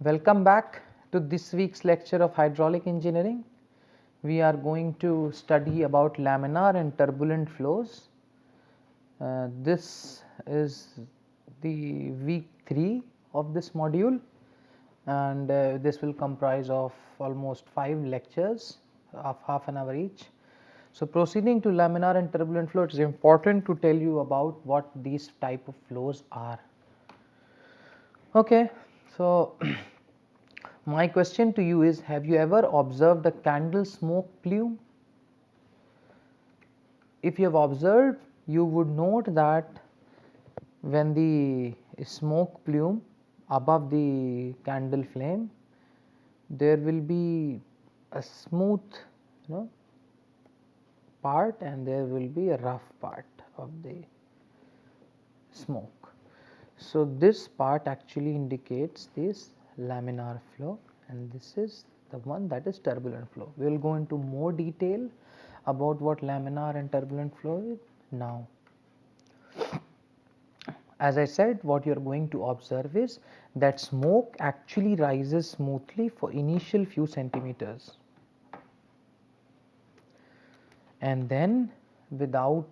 Welcome back to this week's lecture of hydraulic engineering. We are going to study about laminar and turbulent flows. This is the week 3 of this module, and this will comprise of almost 5 lectures of half an hour each. So, proceeding to laminar and turbulent flow, it is important to tell you about what these type of flows are. Okay, so my question to you is, have you ever observed a candle smoke plume? If you have observed, you would note that when the smoke plume above the candle flame, there will be a smooth part and there will be a rough part of the smoke. So, this part actually indicates this laminar flow, and this is the one that is turbulent flow. We will go into more detail about what laminar and turbulent flow is now. As I said, what you are going to observe is that smoke actually rises smoothly for initial few centimeters, and then without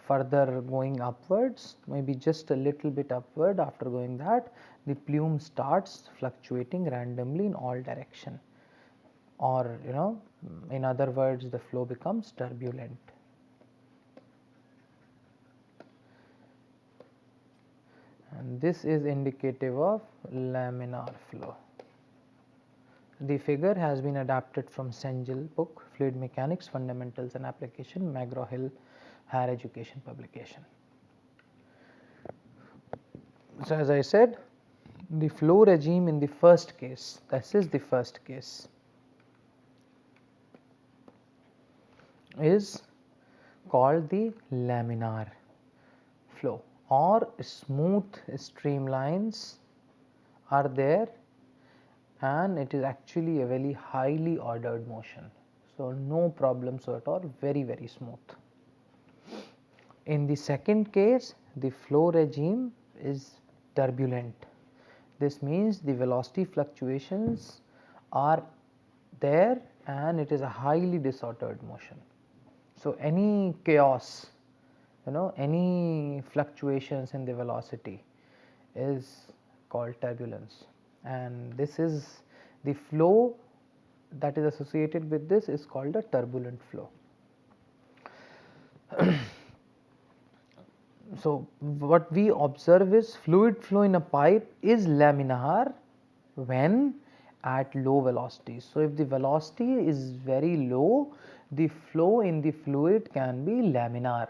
further going upwards, maybe just a little bit upward, after going that, the plume starts fluctuating randomly in all direction, or in other words, the flow becomes turbulent. And this is indicative of laminar flow. The figure has been adapted from Sengel book, Fluid Mechanics, Fundamentals and Application, McGraw-Hill Higher Education publication. So, as I said, the flow regime in the first case, this is the first case, is called the laminar flow, or smooth streamlines are there, and it is actually a very highly ordered motion. So, no problems at all, very smooth. In the second case, the flow regime is turbulent. This means the velocity fluctuations are there and it is a highly disordered motion. So, any chaos, any fluctuations in the velocity is called turbulence, and this is the flow that is associated with this is called a turbulent flow. So, what we observe is fluid flow in a pipe is laminar when at low velocities. So, if the velocity is very low, the flow in the fluid can be laminar,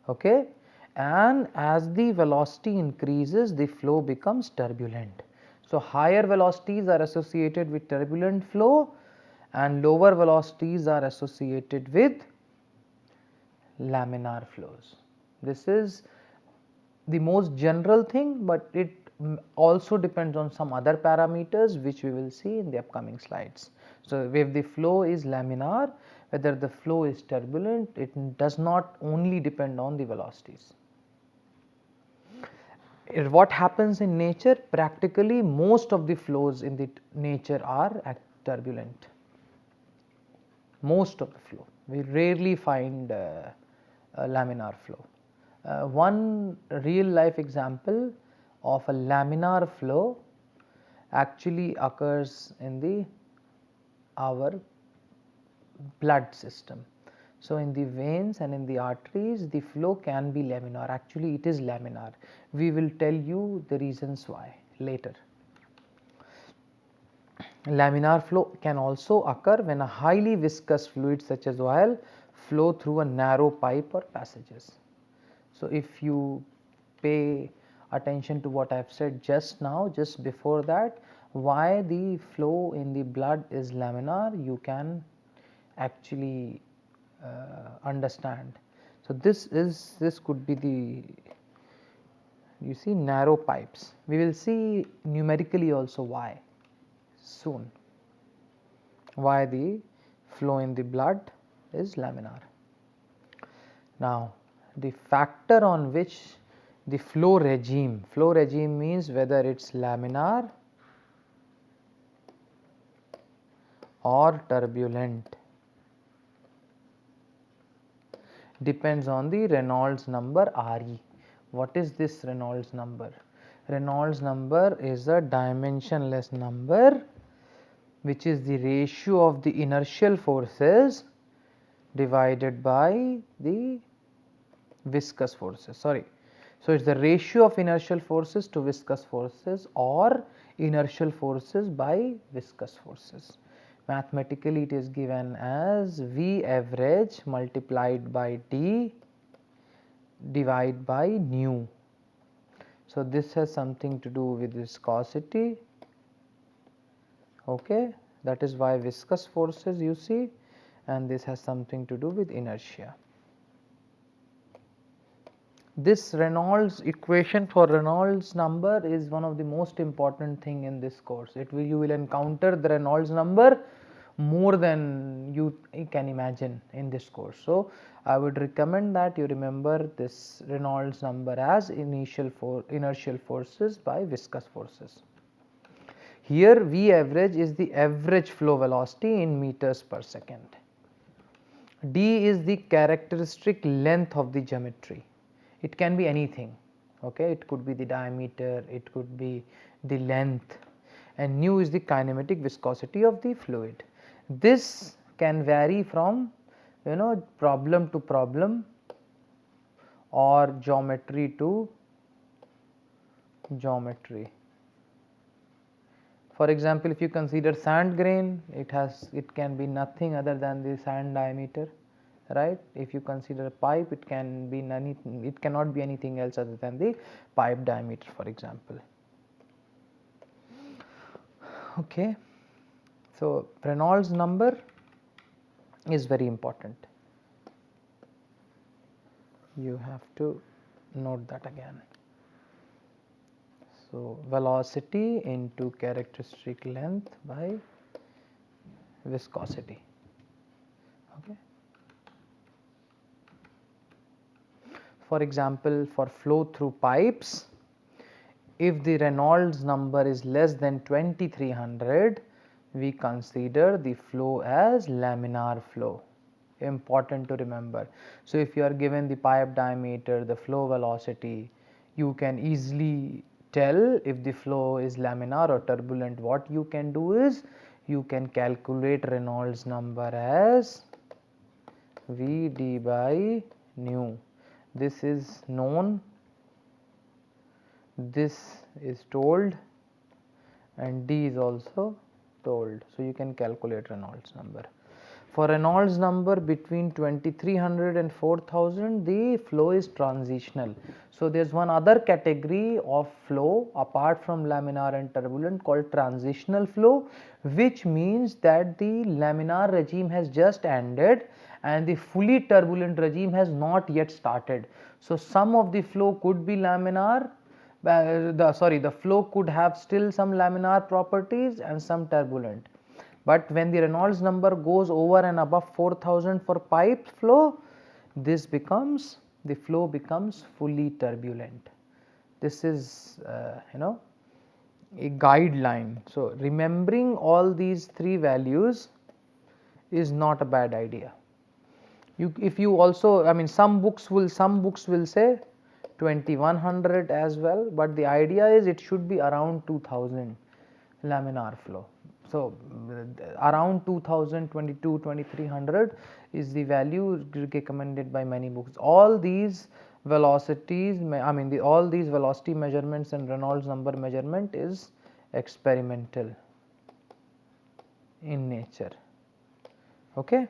okay, and as the velocity increases, the flow becomes turbulent. So, higher velocities are associated with turbulent flow and lower velocities are associated with laminar flows. This is the most general thing, but it also depends on some other parameters which we will see in the upcoming slides. So, if the flow is laminar, whether the flow is turbulent, it does not only depend on the velocities. What happens in nature? Practically most of the flows in the nature are turbulent. Most of the flow, we rarely find a laminar flow. One real life example of a laminar flow actually occurs in our blood system. So, in the veins and in the arteries, the flow can be laminar. Actually, it is laminar. We will tell you the reasons why later. Laminar flow can also occur when a highly viscous fluid such as oil flow through a narrow pipe or passages. So, if you pay attention to what I have said just now, just before that, why the flow in the blood is laminar, you can actually understand. So, this could be the narrow pipes. We will see numerically also why soon, why the flow in the blood is laminar. Now, the factor on which the flow regime. Flow regime means whether it's laminar or turbulent, depends on the Reynolds number Re. What is this Reynolds number? Reynolds number is a dimensionless number which is the ratio of the inertial forces divided by the viscous forces. So it's the ratio of inertial forces to viscous forces or inertial forces by viscous forces. Mathematically it is given as V average multiplied by D divided by nu. So this has something to do with viscosity, okay, that is why viscous forces you see, and this has something to do with inertia. This Reynolds equation for Reynolds number is one of the most important thing in this course. You will encounter the Reynolds number more than you can imagine in this course. So I would recommend that you remember this Reynolds number as inertial forces by viscous forces. Here V average is the average flow velocity in meters per second. D is the characteristic length of the geometry. It can be anything, okay, it could be the diameter, it could be the length, and nu is the kinematic viscosity of the fluid. This can vary from problem to problem or geometry to geometry. For example, if you consider sand grain, it can be nothing other than the sand diameter, right? If you consider a pipe, it cannot be anything else other than the pipe diameter, for example. Okay, so Reynolds number is very important. You have to note that again. So velocity into characteristic length by viscosity. Okay. For example, for flow through pipes, if the Reynolds number is less than 2300, we consider the flow as laminar flow. Important to remember. So if you are given the pipe diameter, the flow velocity, you can easily tell if the flow is laminar or turbulent. What you can do is you can calculate Reynolds number as Vd by nu. This is known, this is told, and D is also told. So you can calculate Reynolds number. For Reynolds number between 2300 and 4000, the flow is transitional. So there is one other category of flow apart from laminar and turbulent called transitional flow, which means that the laminar regime has just ended and the fully turbulent regime has not yet started. So some of the flow could be laminar, the flow could have still some laminar properties and some turbulent. But when the Reynolds number goes over and above 4000 for pipe flow, the flow becomes fully turbulent. This is a guideline. So remembering all these three values is not a bad idea. If you also, some books will say 2100 as well, but the idea is it should be around 2000 laminar flow. So around 2000, 22, 2300 is the value recommended by many books. All these velocities, all these velocity measurements and Reynolds number measurement is experimental in nature. Okay.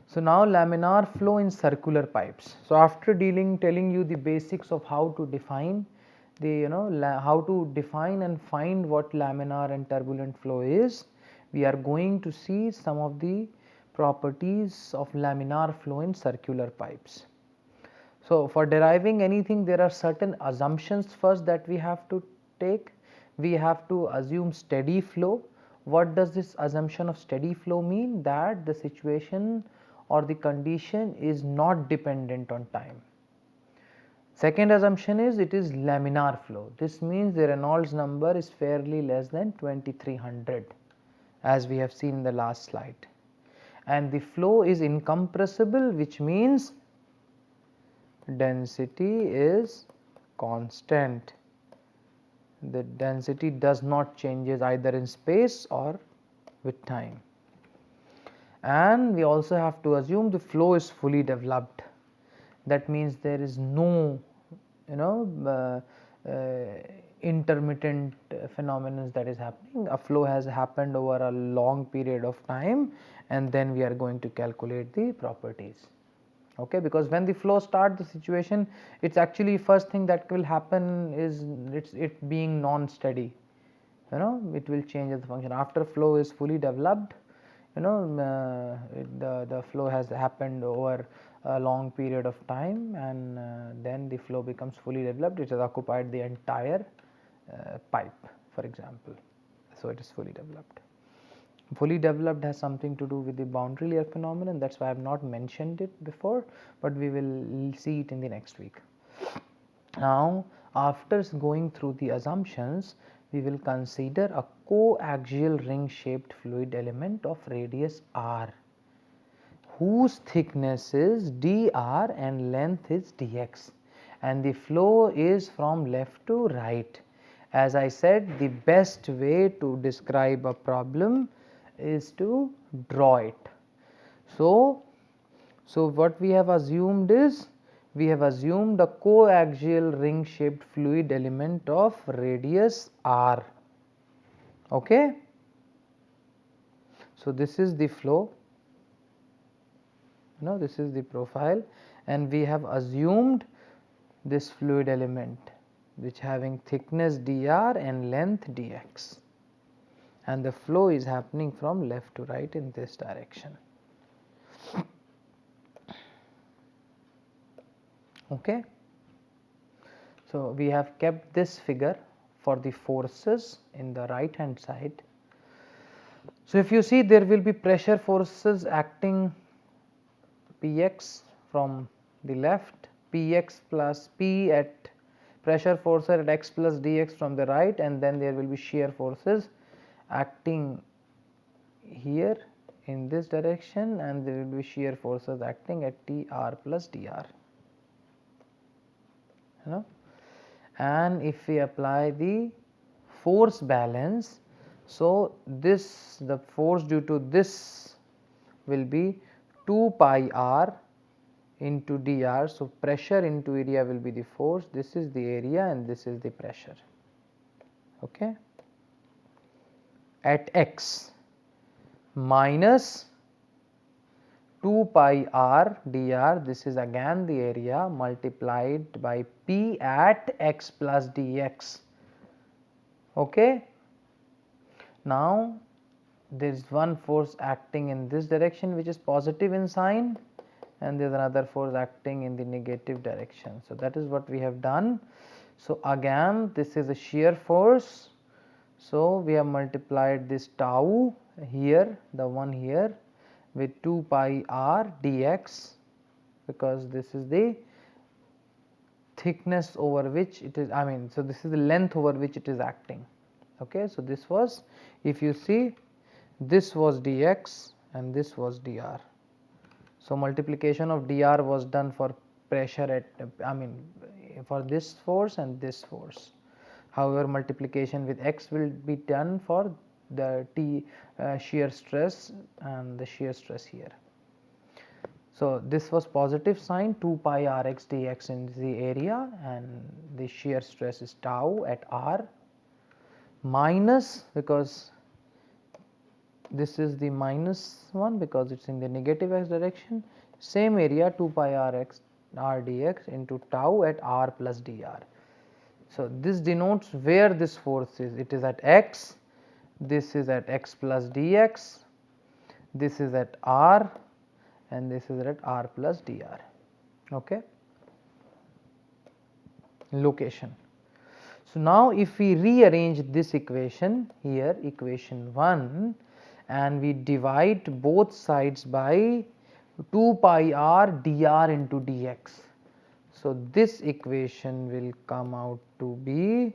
So now laminar flow in circular pipes. So after telling you the basics of how to define how to define and find what laminar and turbulent flow is, we are going to see some of the properties of laminar flow in circular pipes. So for deriving anything, there are certain assumptions first that we have to take. We have to assume steady flow. What does this assumption of steady flow mean? That the situation or the condition is not dependent on time. Second assumption is it is laminar flow. This means the Reynolds number is fairly less than 2300, as we have seen in the last slide, and the flow is incompressible, which means density is constant. The density does not changes either in space or with time. And we also have to assume the flow is fully developed. That means there is no intermittent phenomenon that is happening. A flow has happened over a long period of time, and then we are going to calculate the properties. Okay, because when the flow starts, the situation, it's actually first thing that will happen is it being non-steady. It will change the function after flow is fully developed. The flow has happened over a long period of time, and then the flow becomes fully developed. It has occupied the entire pipe, for example. So it is fully developed. Fully developed has something to do with the boundary layer phenomenon. That's why I have not mentioned it before, but we will see it in the next week. Now, after going through the assumptions, we will consider a coaxial ring shaped fluid element of radius r, whose thickness is dr and length is dx, and the flow is from left to right. As I said, the best way to describe a problem is to draw it. So what we have assumed is, we have assumed a coaxial ring shaped fluid element of radius r. Okay. So this is the flow, this is the profile, and we have assumed this fluid element which having thickness dr and length dx, and the flow is happening from left to right in this direction. Okay. So we have kept this figure for the forces in the right hand side. So if you see, there will be pressure forces acting Px from the left, Px plus P at pressure force at x plus dx from the right, and then there will be shear forces acting here in this direction, and there will be shear forces acting at Tr plus Dr. And if we apply the force balance, so the force due to this will be 2 pi r into dr. So pressure into area will be the force. This is the area and this is the pressure. Okay. At x minus 2 pi r dr, this is again the area, multiplied by p at x plus dx. Okay. Now there is one force acting in this direction which is positive in sign, and there is another force acting in the negative direction. So that is what we have done. So again this is a shear force. So we have multiplied this tau here, the one here, with 2 pi r dx, because this is the thickness over which it is, so this is the length over which it is acting. Okay. So this was, if you see, this was dx and this was dr. So multiplication of dr was done for pressure at, for this force and this force. However, multiplication with x will be done for the shear stress and the shear stress here. So this was positive sign, 2 pi rx dx in the area, and the shear stress is tau at r, minus, because this is the minus one because it is in the negative x direction, same area 2 pi rx r dx into tau at r plus dr. So this denotes where this force is. It is at x, this is at x plus dx, this is at r, and this is at r plus dr. Okay. Location. So now if we rearrange this equation here, equation 1, and we divide both sides by 2 pi r dr into dx. So this equation will come out to be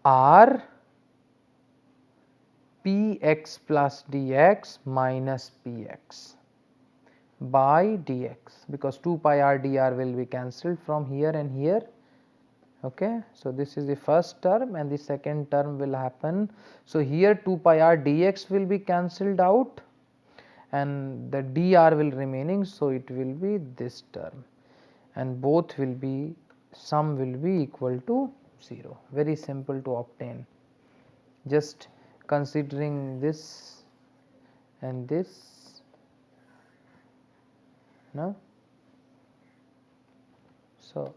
r px plus dx minus px by dx, because 2 pi r dr will be cancelled from here and here. Okay, so this is the first term and the second term will happen. So here 2 pi r dx will be cancelled out and the dr will remaining, so it will be this term, and both will be, sum will be equal to 0. Very simple to obtain, just considering this and this, no? So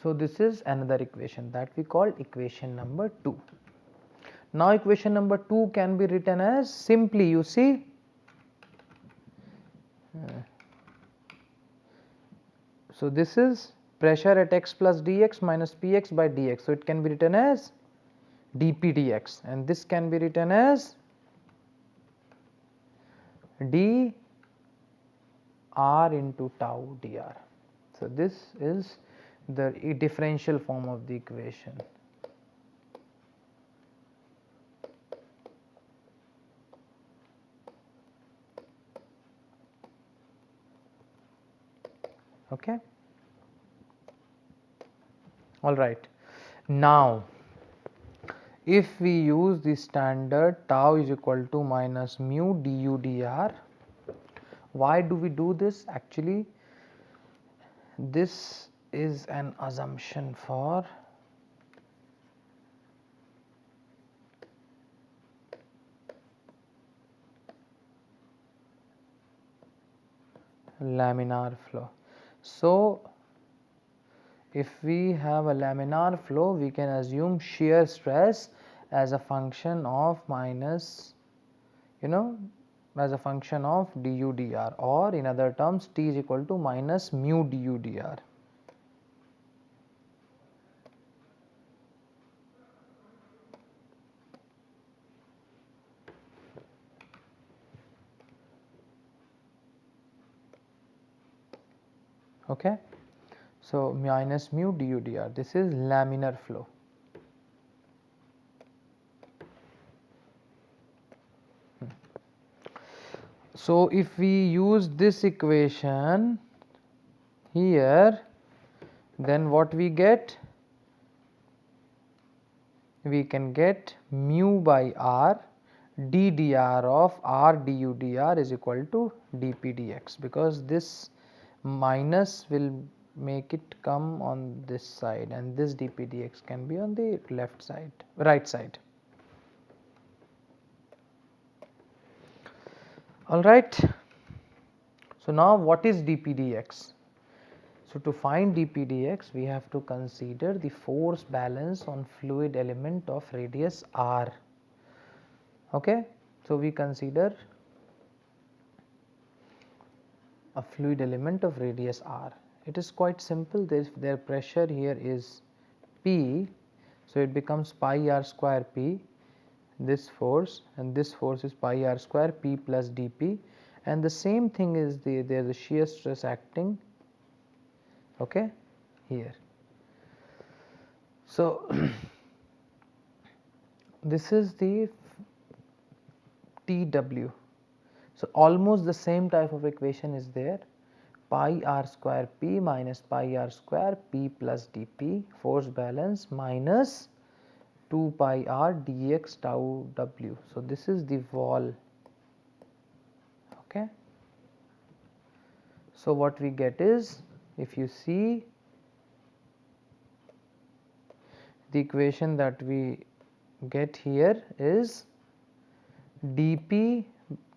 so this is another equation that we call equation number 2. Now equation number 2 can be written as simply, you see, so this is pressure at x plus dx minus px by dx, so it can be written as dpdx, and this can be written as d r into tau dr. So this is the differential form of the equation. Okay. All right. Now, if we use the standard tau is equal to minus mu du dr, why do we do this? Actually, this is an assumption for laminar flow. So if we have a laminar flow, we can assume shear stress as a function of minus, as a function of du dr, or in other terms T is equal to minus mu du dr. Okay. So minus mu du dr, this is laminar flow. So if we use this equation here, then what we get? We can get mu by r d dr of r du dr is equal to dpdx, because this minus will make it come on this side and this dpdx can be on the left side, right side. All right. So now what is dpdx? So to find dpdx, we have to consider the force balance on fluid element of radius r. Okay, so we consider a fluid element of radius r. It is quite simple. Their pressure here is P, so it becomes pi r square P, this force, and this force is pi r square P plus dP, and the same thing is there is the shear stress acting, okay, here. So this is the TW. So almost the same type of equation is there, pi r square P minus pi r square P plus dP, force balance, minus 2 pi r dx tau w. So this is the wall. Okay. So what we get is, if you see the equation that we get here is dP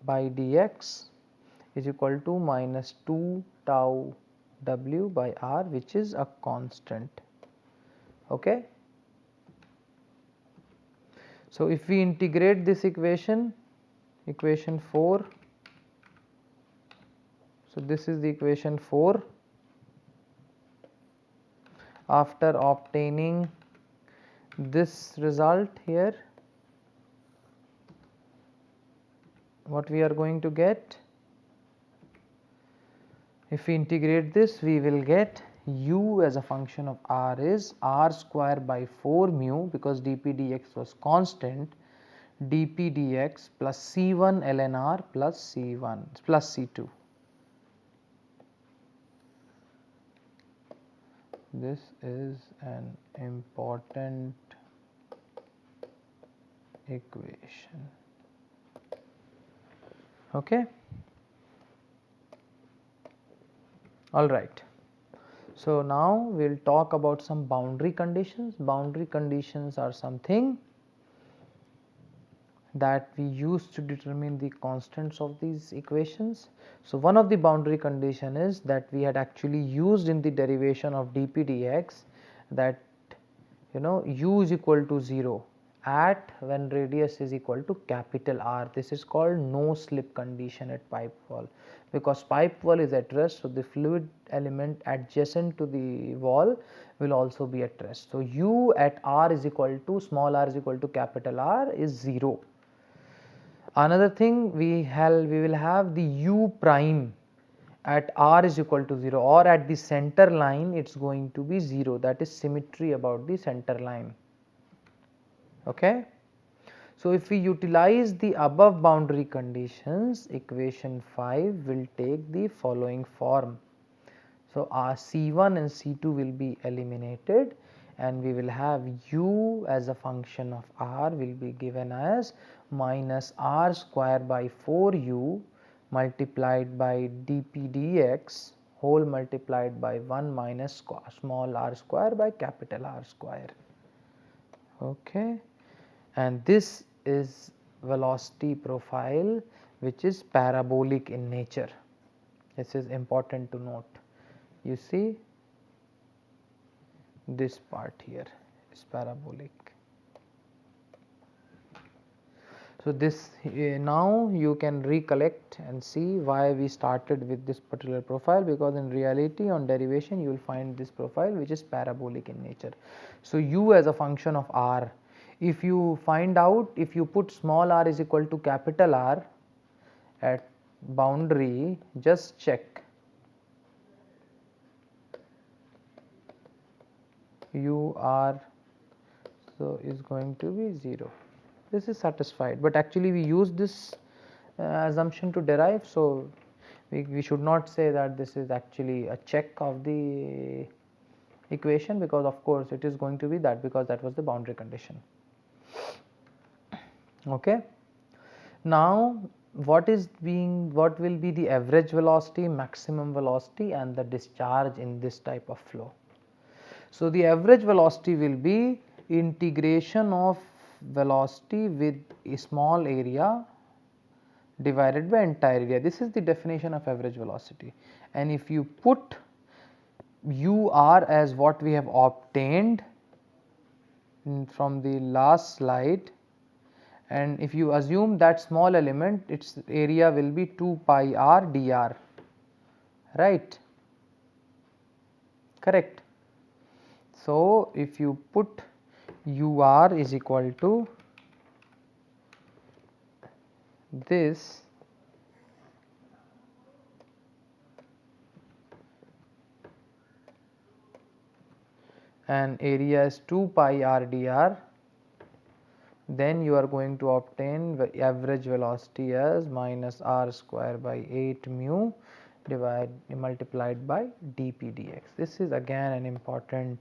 by dx is equal to minus 2 tau w by r, which is a constant. Okay. So if we integrate this equation, equation 4, so this is the equation 4, after obtaining this result here, what we are going to get, if we integrate this, we will get u as a function of r is r square by 4 mu, because dpdx was constant, dpdx plus c1 ln r plus c1 plus c2. This is an important equation. Okay. All right. So now we will talk about some boundary conditions. Boundary conditions are something that we use to determine the constants of these equations. So one of the boundary condition is that we had actually used in the derivation of dpdx, that u is equal to 0 at when radius is equal to capital R. This is called no slip condition at pipe wall, because pipe wall is at rest, so the fluid element adjacent to the wall will also be at rest. So u at r is equal to small r is equal to capital R is 0. Another thing, we will have the u prime at r is equal to 0, or at the center line it is going to be 0, that is symmetry about the center line. Okay. So if we utilize the above boundary conditions, equation 5 will take the following form. So our C1 and C2 will be eliminated, and we will have u as a function of r will be given as minus r square by 4u multiplied by dpdx whole multiplied by 1 minus small r square by capital R square. Okay. And this is velocity profile which is parabolic in nature. This is important to note. You see, this part here is parabolic. So this now you can recollect and see why we started with this particular profile, because in reality on derivation you will find this profile which is parabolic in nature. So u as a function of r, if you find out, if you put small r is equal to capital R at boundary, just check u r, so is going to be 0. This is satisfied, but actually we use this assumption to derive, so we should not say that this is actually a check of the equation, because of course it is going to be that, because that was the boundary condition. Okay. Now what will be the average velocity, maximum velocity, and the discharge in this type of flow? So the average velocity will be integration of velocity with a small area divided by entire area. This is the definition of average velocity, and if you put ur as what we have obtained from the last slide, and if you assume that small element, its area will be 2 pi r dr, right? Correct. So if you put ur is equal to this, and area is 2 pi r dr, then you are going to obtain the average velocity as minus r square by 8 mu multiplied by dpdx. This is again an important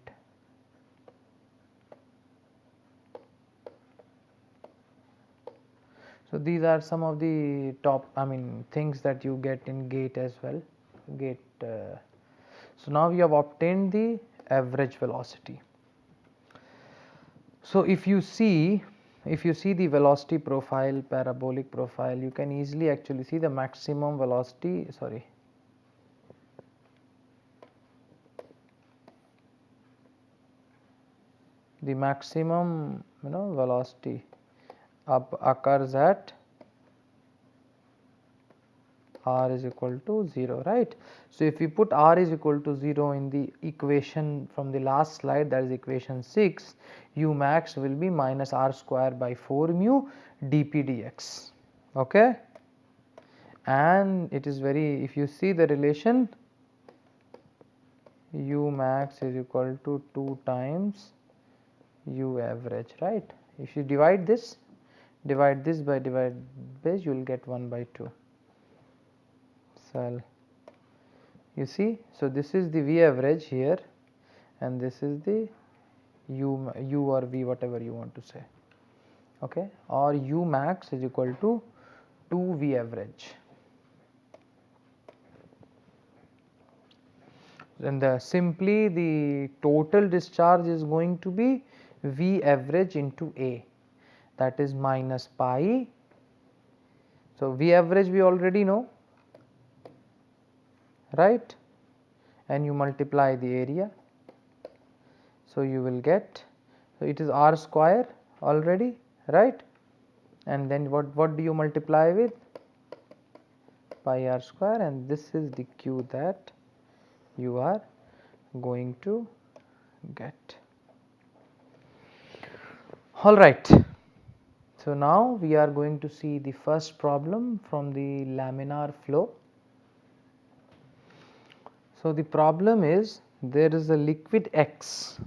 So these are some of the top things that you get in GATE as well. GATE. So now we have obtained the average velocity. So if you see the velocity profile, parabolic profile, you can easily actually see the maximum velocity, the maximum velocity occurs at r is equal to 0, right. So if we put r is equal to 0 in the equation from the last slide, that is equation 6, u max will be minus r square by 4 mu dpdx, okay. And it is very, if you see the relation, u max is equal to 2 times u average, right. If you divide this by divide this, you will get 1 by 2. So you see, so this is the v average here and this is the u or v, whatever you want to say, okay, or u max is equal to 2 v average. And simply the total discharge is going to be v average into a, that is minus pi. So v average we already know, right, and you multiply the area, so you will get, so it is r square already, right, and then what do you multiply with? Pi r square, and this is the q that you are going to get. All right. So now we are going to see the first problem from the laminar flow. So the problem is, there is a liquid X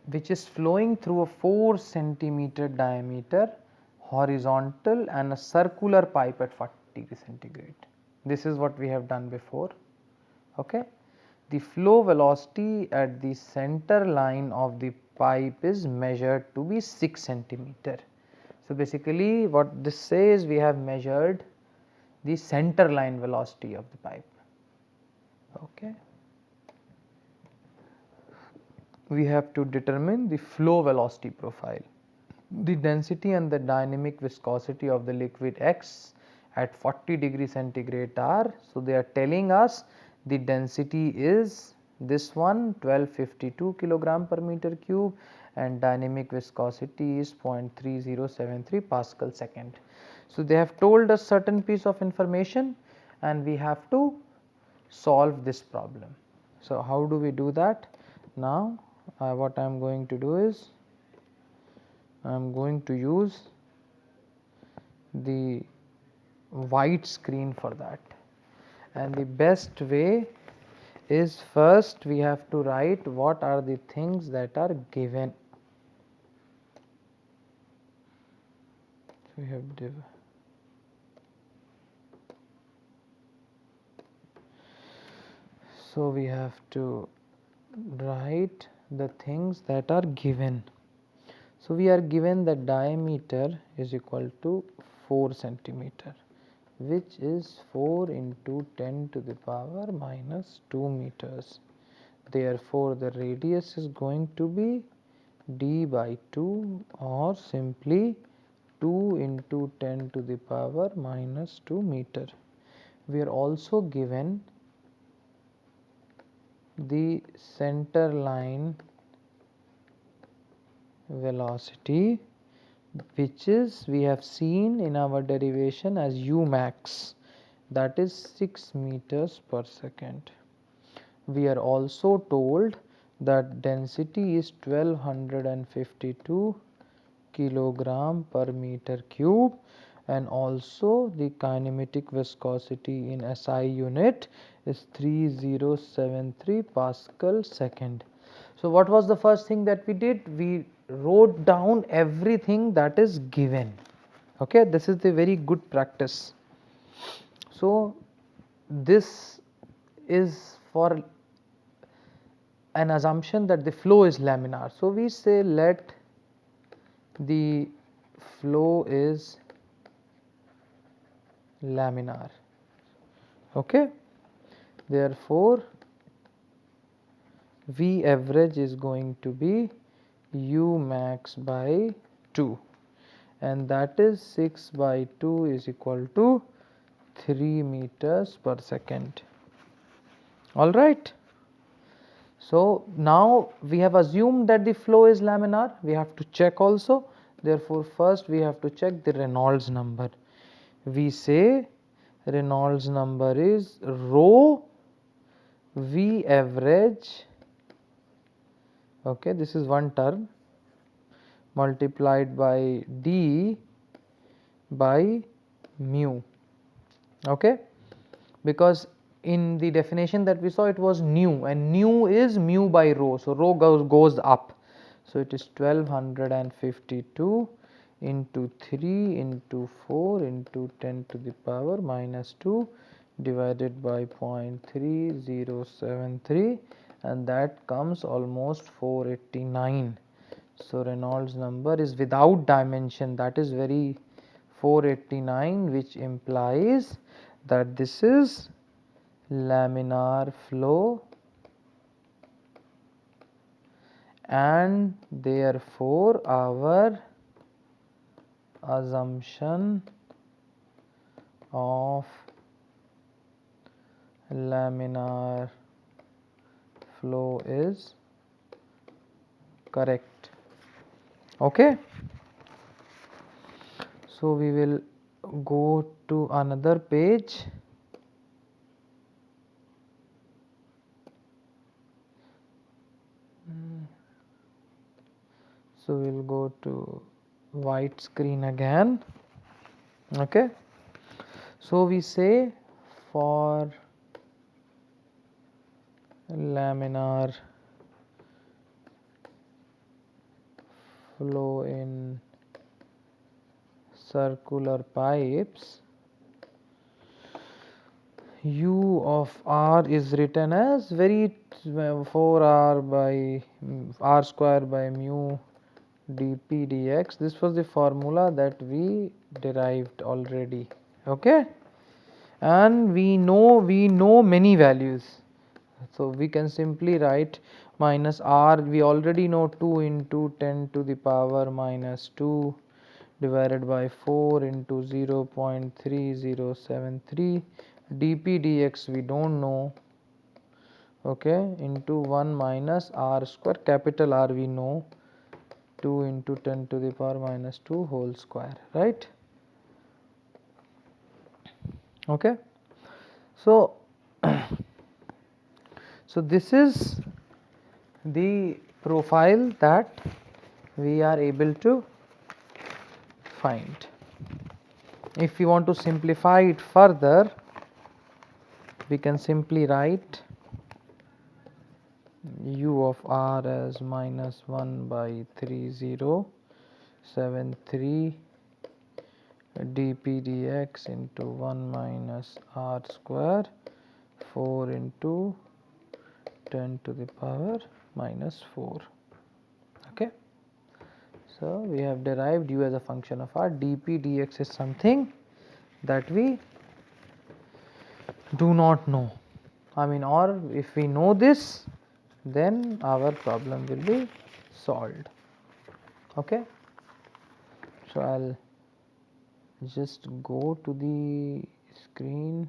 which is flowing through a 4 centimeter diameter horizontal and a circular pipe at 40 degree centigrade. This is what we have done before, okay. The flow velocity at the center line of the pipe is measured to be 6 centimeter. So basically what this says, we have measured the center line velocity of the pipe, okay. We have to determine the flow velocity profile. The density and the dynamic viscosity of the liquid X at 40 degree centigrade are, so they are telling us the density is this one, 1252 kilogram per meter cube, and dynamic viscosity is 0.3073 Pascal second. So they have told us certain piece of information and we have to solve this problem. So how do we do that? Now what I am going to do is, I am going to use the white screen for that, and the best way is, first we have to write what are the things that are given. So we have so we have to write the things that are given. So we are given that diameter is equal to 4 centimeter, which is 4 into 10 to the power minus 2 meters. Therefore the radius is going to be d by 2, or simply 2 into 10 to the power minus 2 meter. We are also given the center line velocity, which is, we have seen in our derivation as u max, that is 6 meters per second. We are also told that density is 1252 kilogram per meter cube, and also the kinematic viscosity in SI unit is 3073 Pascal second. So what was the first thing that we did? We wrote down everything that is given, okay. This is the very good practice. So this is for an assumption that the flow is laminar. So we say let the flow is laminar, okay. Therefore V average is going to be u max by 2, and that is 6 by 2 is equal to 3 meters per second. All right. So now we have assumed that the flow is laminar. We have to check also. Therefore first we have to check the Reynolds number. We say Reynolds number is rho V average, okay, this is one term, multiplied by D by mu, okay, because in the definition that we saw it was nu, and nu is mu by rho, so rho goes up, so it is 1252 into 3 into 4 into 10 to the power minus 2 divided by 0.3073, and that comes almost 489. So Reynolds number is without dimension, that is very 489, which implies that this is laminar flow, and therefore our assumption of laminar flow is correct, okay. So we will go to another page. So we will go to white screen again, okay. So we say for laminar flow in circular pipes, u of r is written as very 4r by r square by mu DPdx. This was the formula that we derived already, okay, and we know many values, so we can simply write minus r, we already know 2 into 10 to the power minus 2 divided by 4 into 0.3073, DPdx we don't know, okay, into 1 minus r square, capital R we know, 2 into 10 to the power minus 2 whole square, right, okay. So so this is the profile that we are able to find. If we want to simplify it further, we can simply write u of r as minus 1 by 3073 dpdx into 1 minus r square 4 into 10 to the power minus 4, okay. So we have derived u as a function of r. Dpdx is something that we do not know, I mean, or if we know this, then our problem will be solved, okay. So I'll just go to the screen,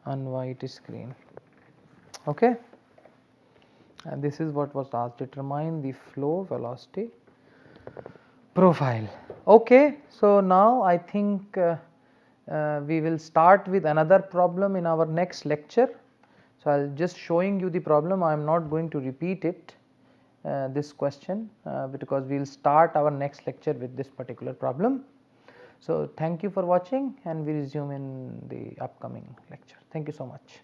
unwhite screen, okay, and this is what was asked: determine the flow velocity profile, okay. So now I think we will start with another problem in our next lecture. So I'll just showing you the problem, I am not going to repeat it, this question, because we will start our next lecture with this particular problem. So thank you for watching, and we resume in the upcoming lecture. Thank you so much.